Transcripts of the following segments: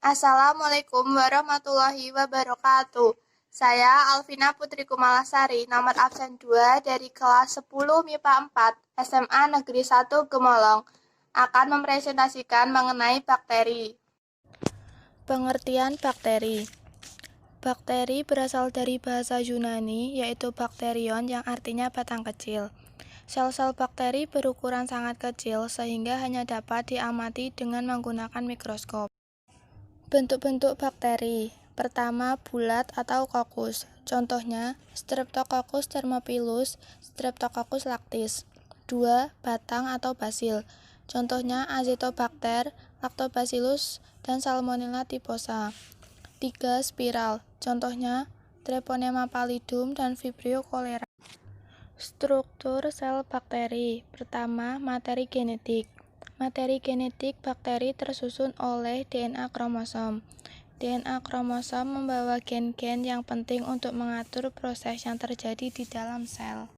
Assalamualaikum warahmatullahi wabarakatuh. Saya Alvina Putri Kumalasari, nomor absen 2 dari kelas 10 MIPA 4 SMA Negeri 1 Gemolong, akan mempresentasikan mengenai bakteri. Pengertian bakteri. Bakteri berasal dari bahasa Yunani, yaitu bakterion yang artinya batang kecil. Sel-sel bakteri berukuran sangat kecil sehingga hanya dapat diamati dengan menggunakan mikroskop. Bentuk-bentuk bakteri. Pertama, bulat atau kokus. Contohnya, Streptococcus thermophilus, Streptococcus lactis. 2. Batang atau basil. Contohnya Azotobacter, Lactobacillus, dan Salmonella typhosa. 3. Spiral. Contohnya Treponema pallidum dan Vibrio cholera. Struktur sel bakteri. Pertama, materi genetik. Materi genetik bakteri tersusun oleh DNA kromosom. DNA kromosom membawa gen-gen yang penting untuk mengatur proses yang terjadi di dalam sel.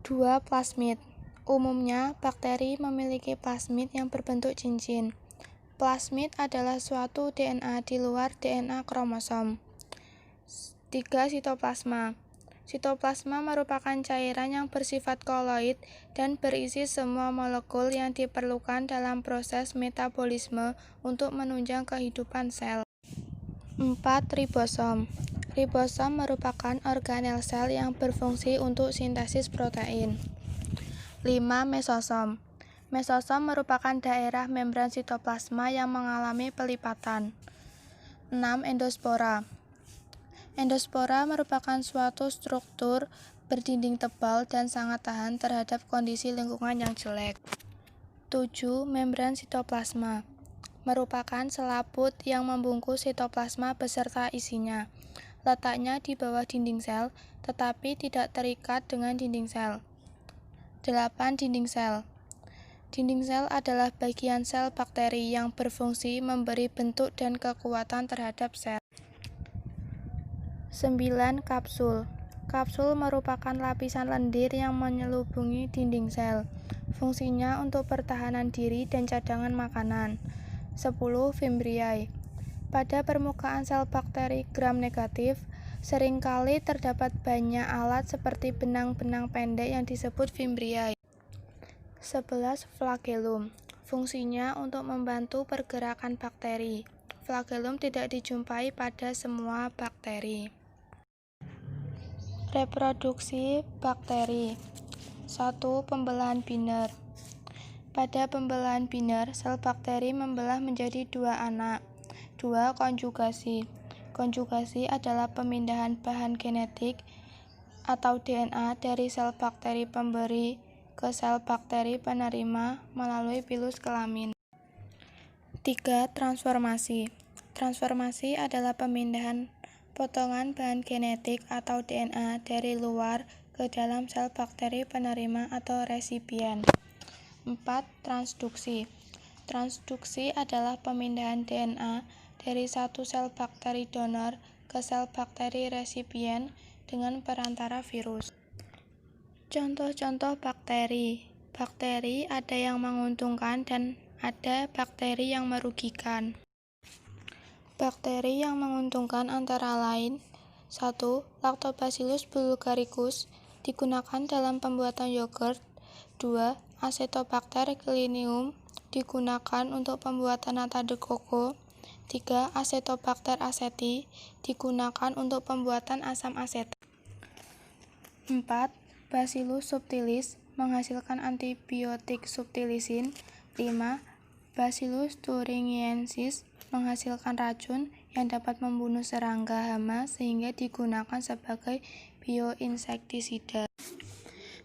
2. Plasmid. Umumnya, bakteri memiliki plasmid yang berbentuk cincin. Plasmid adalah suatu DNA di luar DNA kromosom. 3. Sitoplasma. Sitoplasma merupakan cairan yang bersifat koloid dan berisi semua molekul yang diperlukan dalam proses metabolisme untuk menunjang kehidupan sel. 4. Ribosom. Ribosom merupakan organel sel yang berfungsi untuk sintesis protein. 5. Mesosom. Mesosom merupakan daerah membran sitoplasma yang mengalami pelipatan. 6. Endospora. Endospora merupakan suatu struktur berdinding tebal dan sangat tahan terhadap kondisi lingkungan yang jelek. 7. Membran sitoplasma. Merupakan selaput yang membungkus sitoplasma beserta isinya. Letaknya di bawah dinding sel, tetapi tidak terikat dengan dinding sel. 8. Dinding sel. Dinding sel adalah bagian sel bakteri yang berfungsi memberi bentuk dan kekuatan terhadap sel. 9. Kapsul. Kapsul merupakan lapisan lendir yang menyelubungi dinding sel. Fungsinya untuk pertahanan diri dan cadangan makanan. 10. Fimbriae. Pada permukaan sel bakteri gram negatif, seringkali terdapat banyak alat seperti benang-benang pendek yang disebut fimbriae. 11. Flagellum. Fungsinya untuk membantu pergerakan bakteri. Flagellum tidak dijumpai pada semua bakteri. Reproduksi bakteri. 1. Pembelahan biner. Pada pembelahan biner, sel bakteri membelah menjadi 2 anak. 2. Konjugasi. Konjugasi adalah pemindahan bahan genetik atau DNA dari sel bakteri pemberi ke sel bakteri penerima melalui pilus kelamin. 3. Transformasi. Transformasi adalah pemindahan potongan bahan genetik atau DNA dari luar ke dalam sel bakteri penerima atau resipien. 4. Transduksi. Transduksi adalah pemindahan DNA dari satu sel bakteri donor ke sel bakteri resipien dengan perantara virus. Contoh-contoh bakteri. Bakteri ada yang menguntungkan dan ada bakteri yang merugikan. Bakteri yang menguntungkan antara lain: 1. Lactobacillus bulgaricus digunakan dalam pembuatan yogurt. 2. Acetobacter clinium digunakan untuk pembuatan nata de coco. 3. Acetobacter aceti digunakan untuk pembuatan asam asetat. 4. Bacillus subtilis menghasilkan antibiotik subtilisin. 5. Bacillus thuringiensis menghasilkan racun yang dapat membunuh serangga hama sehingga digunakan sebagai bioinsektisida.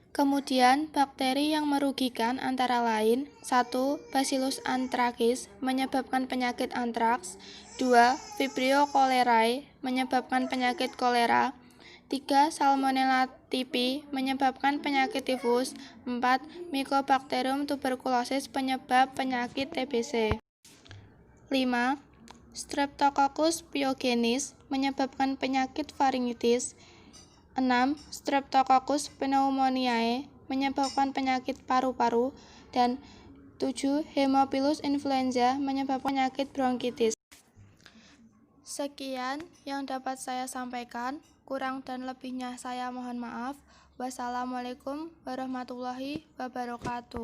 Kemudian, bakteri yang merugikan antara lain: 1. Bacillus anthracis menyebabkan penyakit antraks. 2. Vibrio cholerae menyebabkan penyakit kolera. 3. Salmonella typhi menyebabkan penyakit tifus. 4. Mycobacterium tuberculosis penyebab penyakit TBC. 5. Streptococcus pyogenes menyebabkan penyakit faringitis. 6. Streptococcus pneumoniae menyebabkan penyakit paru-paru. Dan 7. Haemophilus influenza menyebabkan penyakit bronkitis. Sekian yang dapat saya sampaikan, kurang dan lebihnya saya mohon maaf. Wassalamualaikum warahmatullahi wabarakatuh.